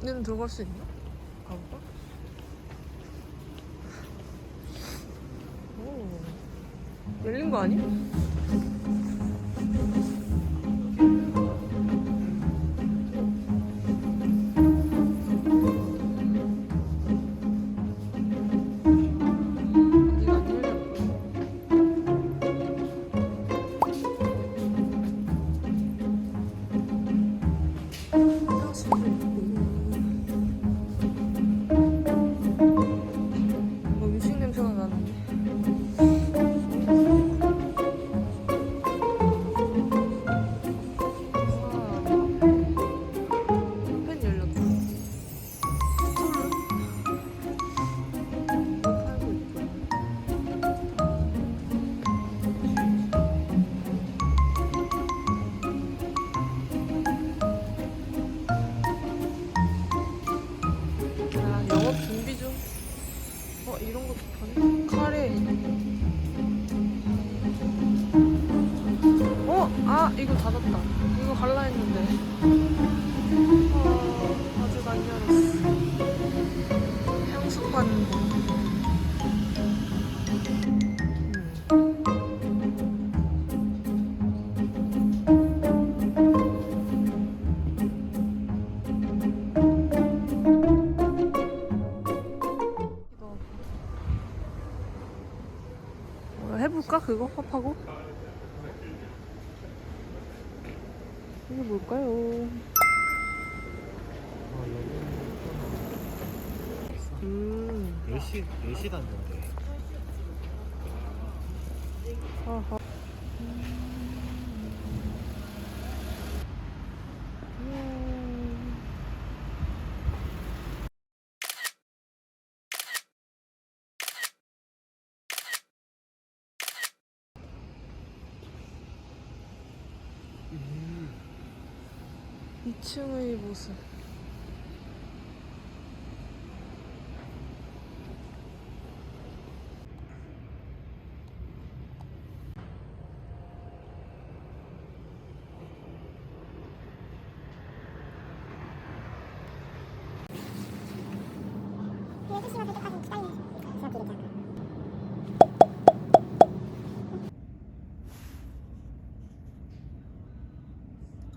얘는 들어갈 수 있나? 가볼까? 오, 열린 거 아니야? 이런 것도 파네? 카레. 아, 이거 닫았다. 이거 갈라 했는데. 아직 안 열었어. 향수 파는 거. 해볼까? 그거? 팝하고? 이게 뭘까요? 여기는 10시 닫는데. 아하. 2층의 모습.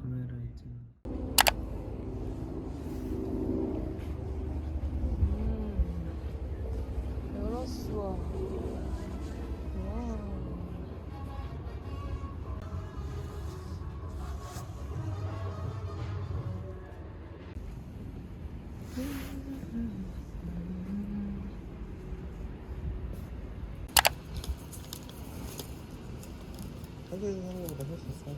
카메라 이제. 열었어. 와. 한국에서 사는 것보다 훨씬 싸.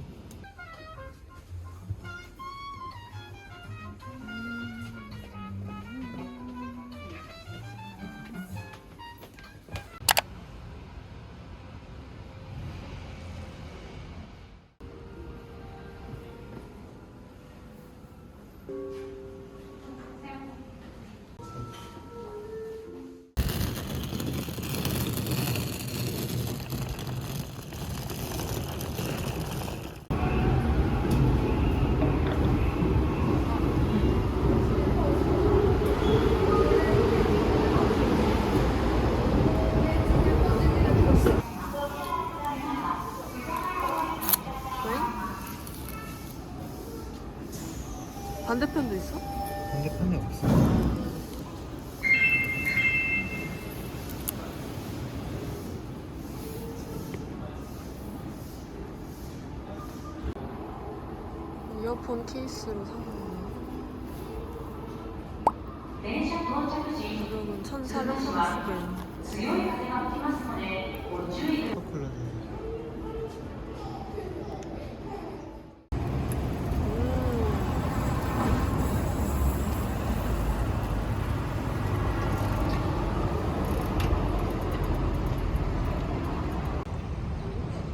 반대편도 있어? 반대편에 없어. 이어폰 케이스로 사봤네. 가격은 1,430엔. 초콜릿.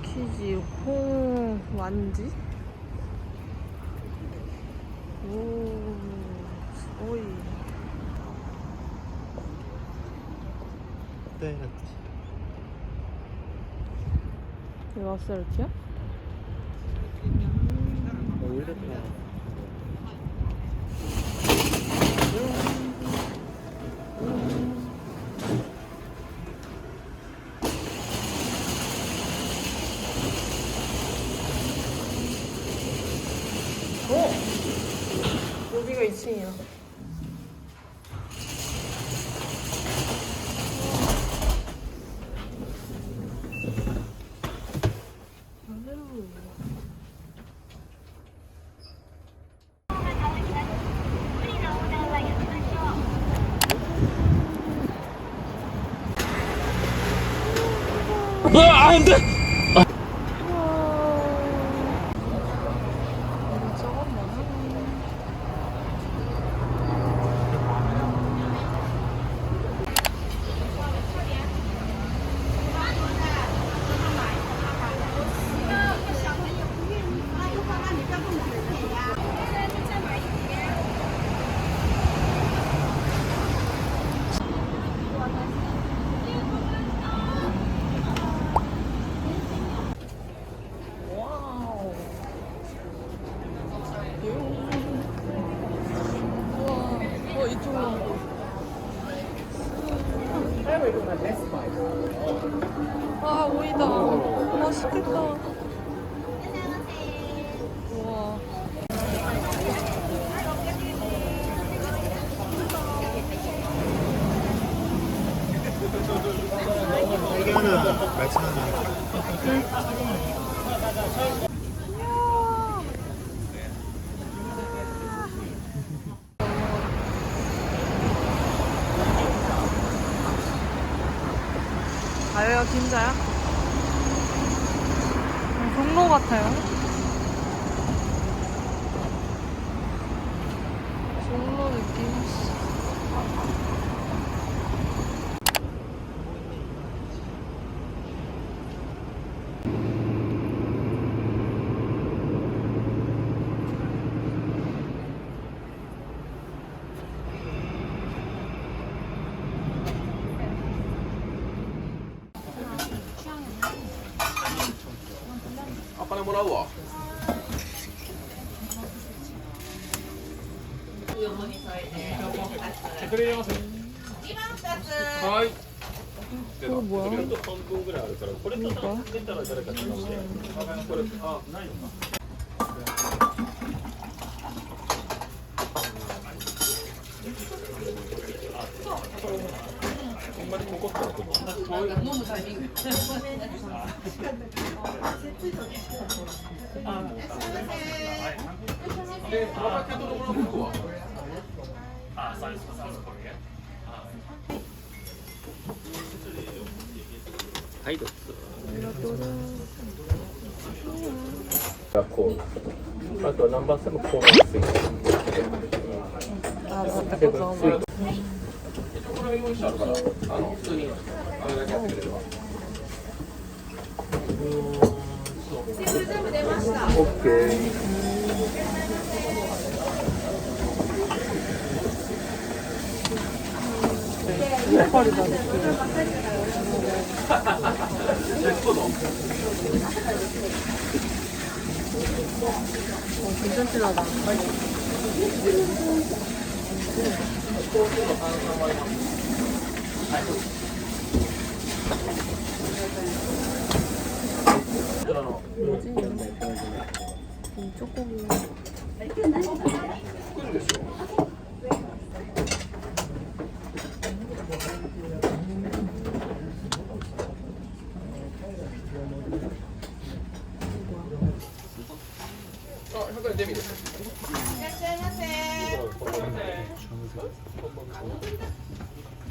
키지 홍 완지? 오, 오이. 네, 같이. 이거 왔어요티야? 올렸다. 여기가 2층이야. 안 돼! 이쪽으로. 아, 오이다. 맛있겠다. 우와. 이거는 말씀하는 가요야 긴자야? 종로 같아요. 종로 느낌.金もらうわ。はい。 이거 뭐야?半分ぐらいあるからこれと出たら誰か頼んで。これあないのか。ほんまにここったらこっち。飲むタイミング。で、お酒ともらう僕は。はいどうぞ。こう。あとはナンバーセブンコーナースイーツ。 아, 감사합니다. これ用意してあるから、普通にあれだけやってくれれば。オッケー。 색깔이다. 괜찮긴 하다. 뭐지? 쪼꼬미.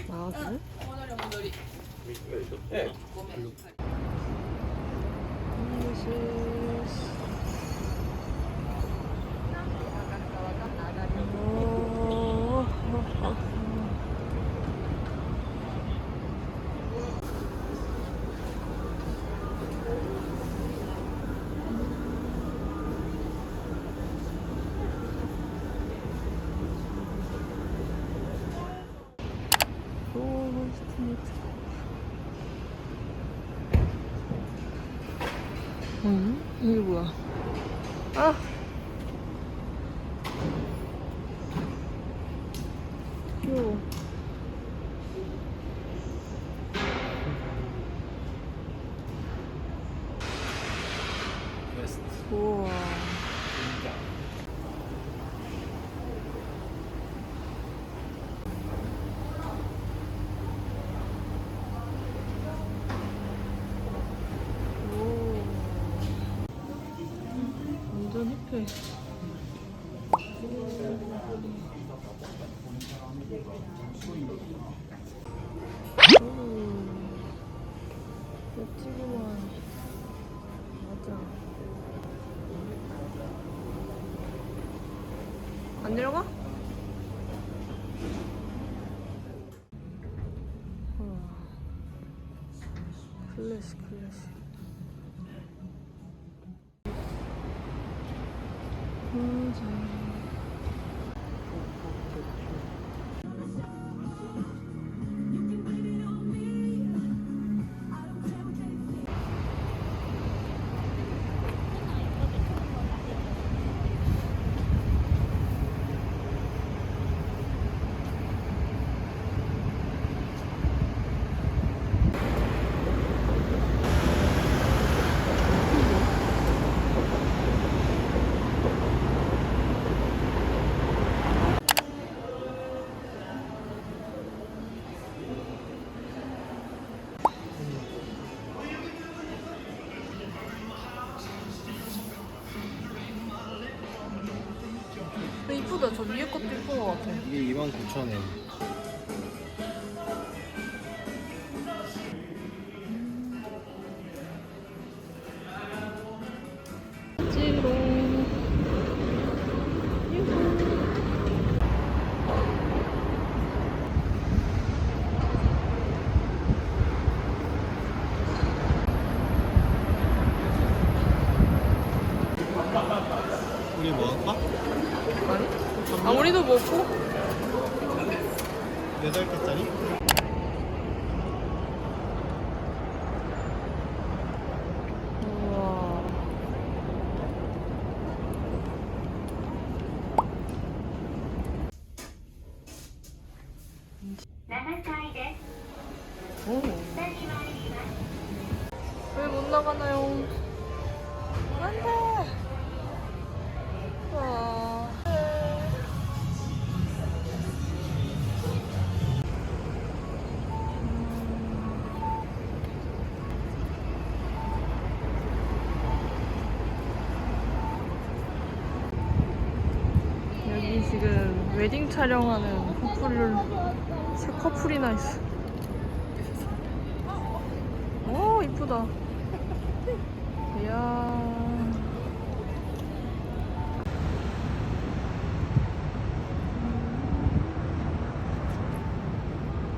아, 그래? 네. 응? 이게 뭐야? 아! です。 우와. 오. 완전 힙해. 멋지구만. 맞아. 안 내려가? 우와. 클래식. 근데 이쁘다. 저 위에 것도 이쁜 것 같아. 이게 29,000엔. 찌롱. 우리 뭐 할까? 아니? 아, 우리도 먹고? 8개짜리? 우와. 오. 왜 못 나가나요? 안 돼! 와. 여기 지금 웨딩 촬영하는 세 커플이나 있어. 오, 이쁘다. 이야.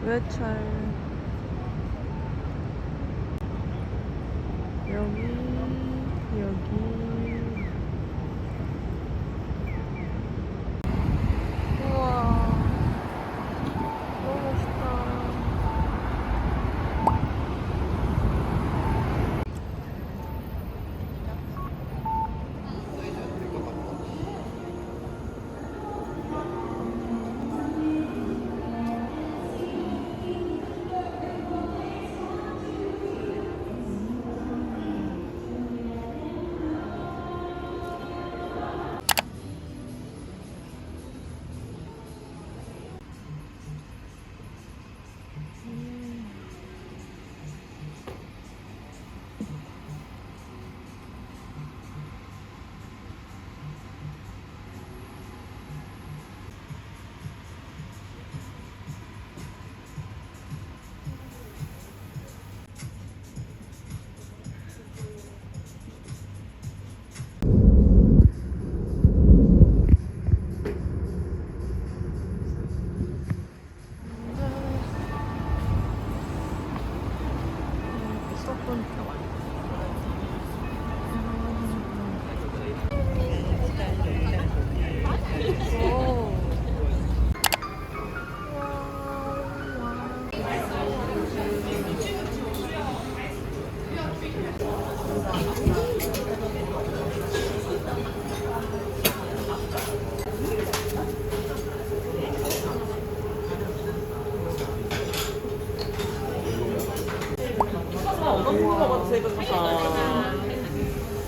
외찰. 여기. 우와. 너무 멋있다.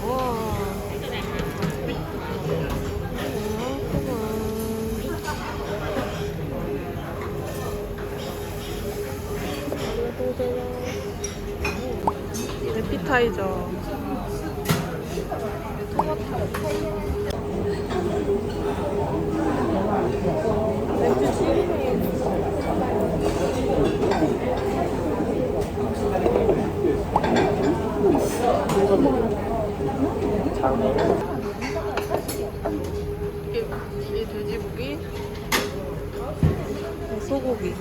와. 에피타이저. 이게 돼지고기, 소고기.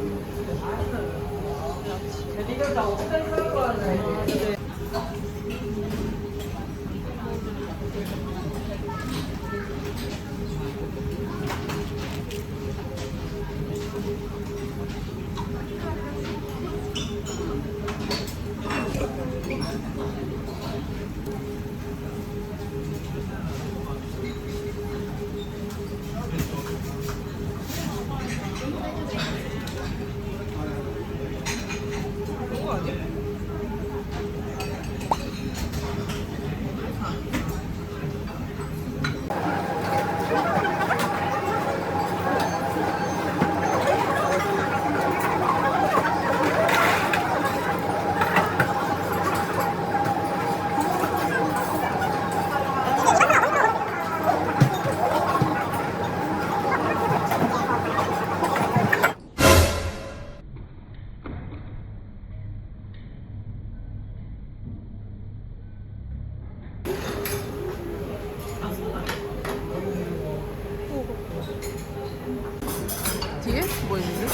뒤에? 뭐 있는데?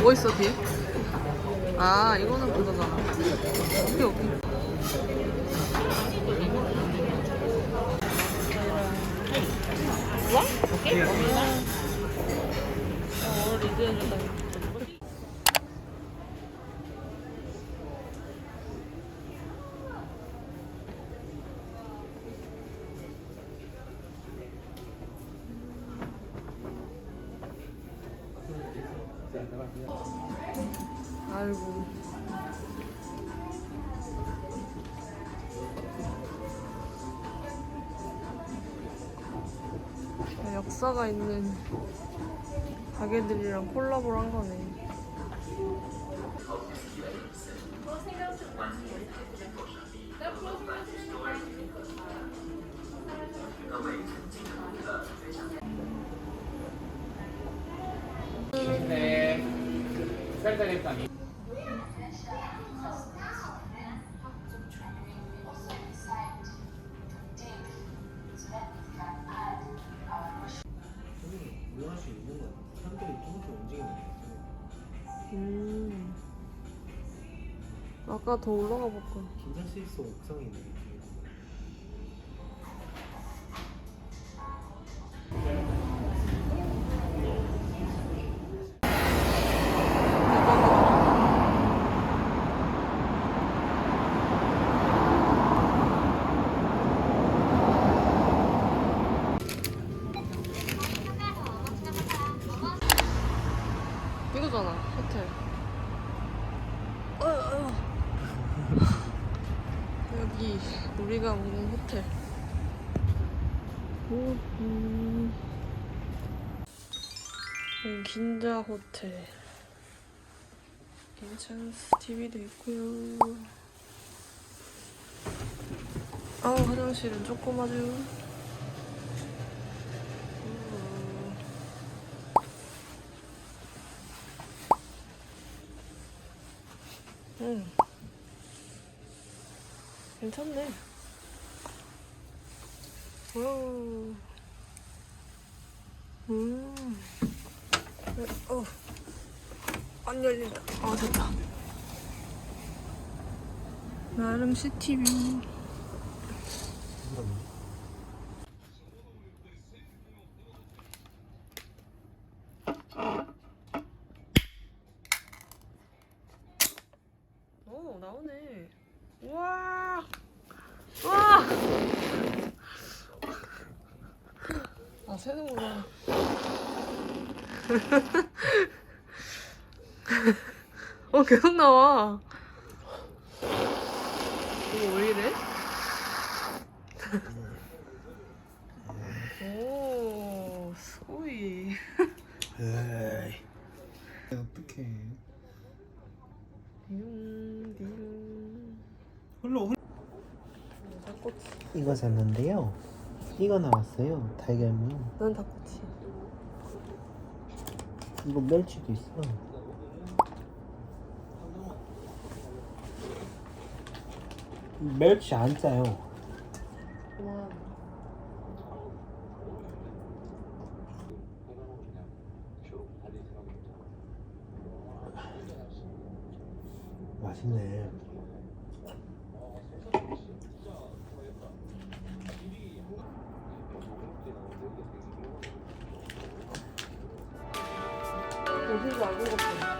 뭐 있어 뒤에? 아 이거는 그거잖아. 오케이 오케이. 와? 오케이. 오늘 리드해준다. 아이고. 역사가 있는 가게들이랑 콜라보를 한 거네. 운영할 수 있는 거 사람들이 조금씩 움직이는 거 아까 더 올라가 볼까? 긴장 스위스 옥상에 있는 게 이거잖아 호텔. 여기 우리가 묵는 호텔. 여기 긴자 호텔. 괜찮은 TV도 있고요. 아우 화장실은 조그마죠. 괜찮네. 와우. 안 열린다. 됐다. 나름 시티뷰. 오, 나오네. 우와. 와. 새는구나. 계속 나와. 이거 왜 이래? 오, 소이. 에이 어떡해 이런 닭꼬치. 이거 샀는데요. 이거 나왔어요. 달걀면. 난 닭꼬치. 이거 멸치도 있어. 멸치 안 짜요. 와. 맛있네. 어딘지 알고 갔어.